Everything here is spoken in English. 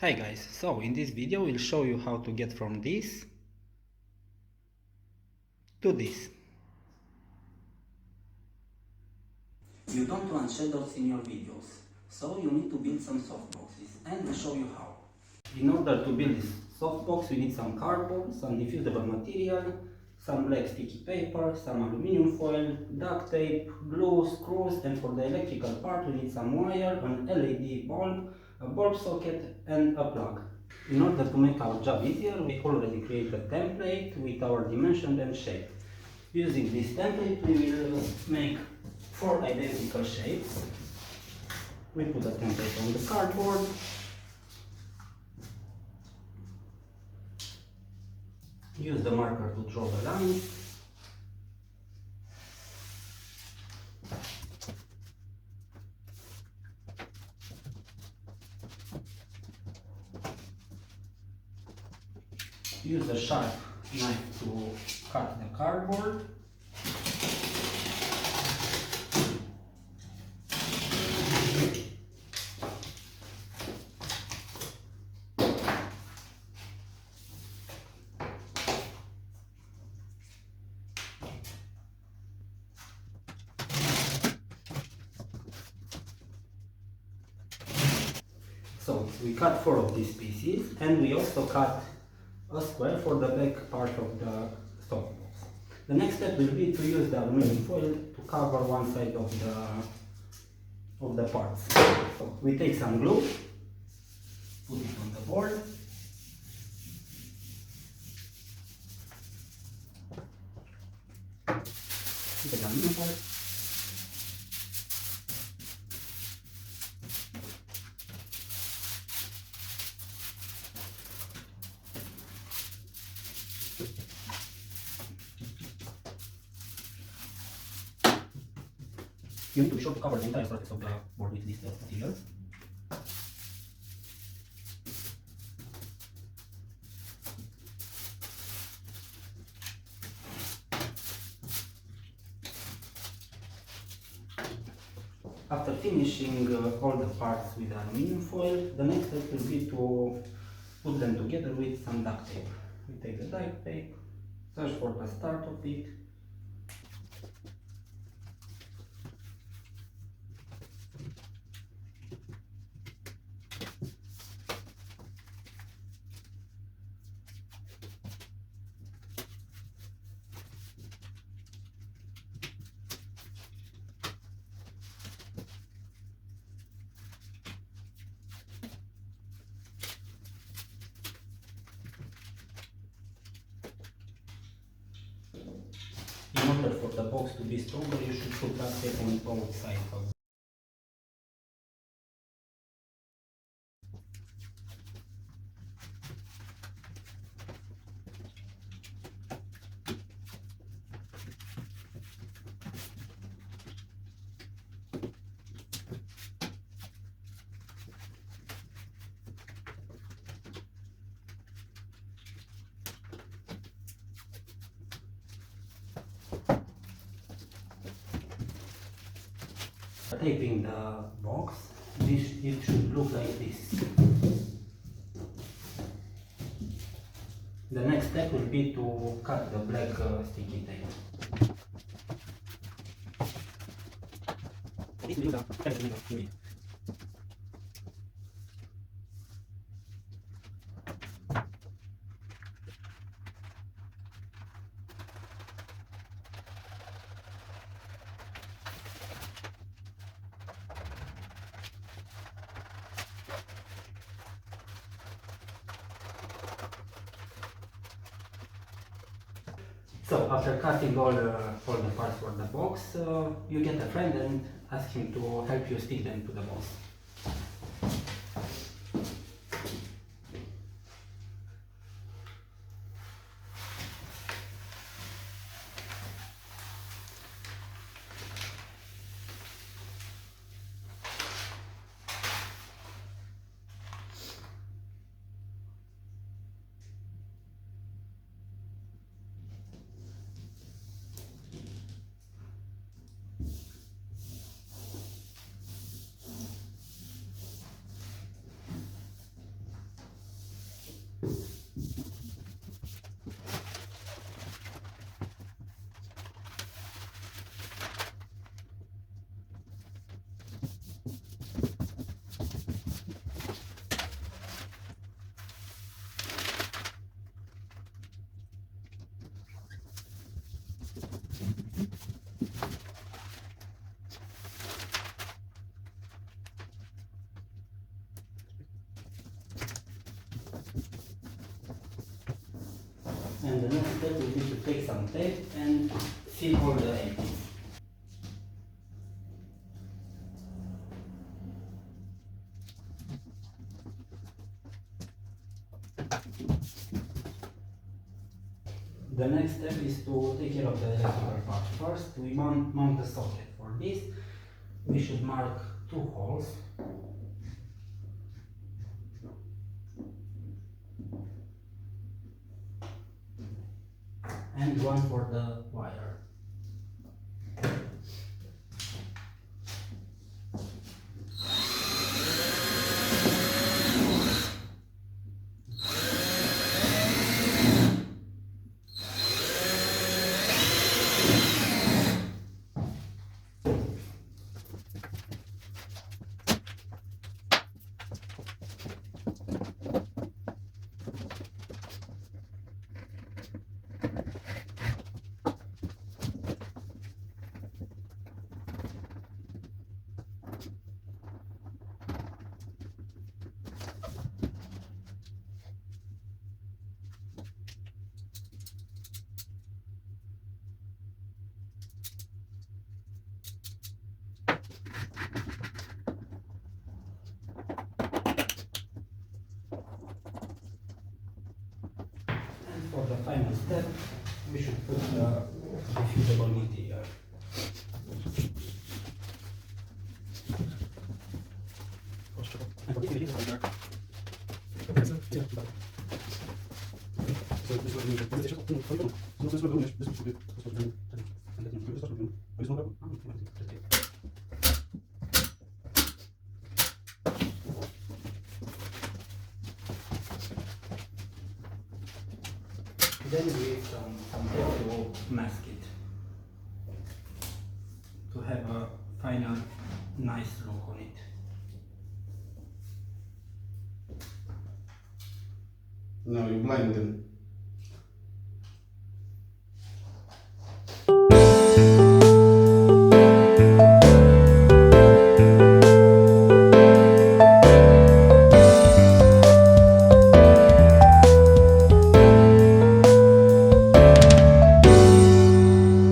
Hi guys, so in this video we'll show you how to get from this to this. You don't want shadows in your videos, so you need to build some softboxes, and we'll show you how. In order to build this softbox we need some cardboard, some diffusible material, some black sticky paper, some aluminum foil, duct tape, glue, screws, and for the electrical part we need some wire, an LED bulb, a bulb socket and a plug. In order to make our job easier, we already created a template with our dimension and shape. Using this template, we will make 4 identical shapes. We put the template on the cardboard. Use the marker to draw the lines. Use a sharp knife to cut the cardboard. So we cut 4 of these pieces, and we also cut a square for the back part of the softbox. The next step will be to use the aluminum foil to cover one side of the parts. So we take some glue, put it on the board. The aluminum foil. You need to be sure to cover the entire surface of the board with these materials. After finishing all the parts with aluminum foil, the next step will be to put them together with some duct tape. We take the duct tape, search for the start of it. In order for the box to be stronger, you should put duct tape on both sides of it. Taping the box, it should look like this. The next step will be to cut the black sticky tape. So after cutting all the parts for the box, you get a friend and ask him to help you stick them to the box. And the next step we need to take some tape and seal all the edges. The next step is to take care of the electrical part. First, we mount the socket. For this, we should mark 2 holes. And one for the wire. For the final step, we should put the diffusible material. Then we use some tape to mask it, to have a final nice look on it. Now you blind them.